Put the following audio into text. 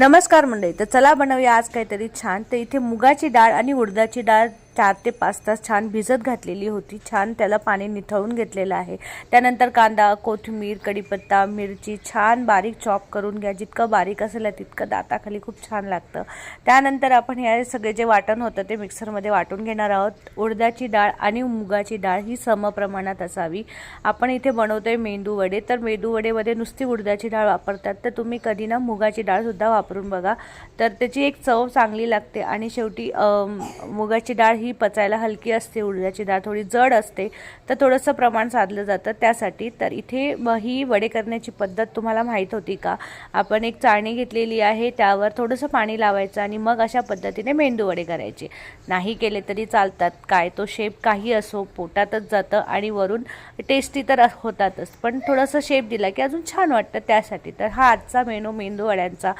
नमस्कार मंडळी, तर चला बनवूया आज काहीतरी छान। तर इथे मुगाची डाळ आणि उडदाची डाळ 4 ते 5 तास छान भिजत घातलेली होती। छान त्याला पाणी निथळून घेतलेलं आहे। त्यानंतर कांदा, कोथिंबीर, कढीपत्ता, मिरची छान बारीक चॉप करून घ्या। जितकं बारीक असेल तितकं दाताखाली खूप छान लागतं। त्यानंतर आपण हे सगळे जे वाटण होतं ते मिक्सरमध्ये वाटून घेणार आहोत। उडदाची डाळ आणि मुगाची डाळ ही समप्रमाणात असावी। आपण इथे बनवतोय मेंदू वडे, तर मेंदू वडेमध्ये नुसती उडदाची डाळ वापरतात, तर तुम्ही कधी ना मुगाची डाळ सुद्धा वापरून बघा, तर त्याची एक चव चांगली लागते। आणि शेवटी मुगाची डाळ ही पचायला हलकी असते, उडदाची डाळ थोडी जड असते, तर थोडंसं प्रमाण साधलं जातं त्यासाठी। तर इथे ही वडे करण्याची पद्धत तुम्हाला माहीत होती का? आपण एक चाळणी घेतलेली आहे, त्यावर थोडंसं पाणी लावायचं आणि मग अशा पद्धतीने मेंदू वडे करायचे। नाही केले तरी चालतात, काय तो शेप काही असो पोटातच जातं आणि वरून टेस्टी तर होतातच, पण थोडंसं शेप दिला की अजून छान वाटतं त्यासाठी। तर हा आजचा मेनू मेंदू वड्यांचा।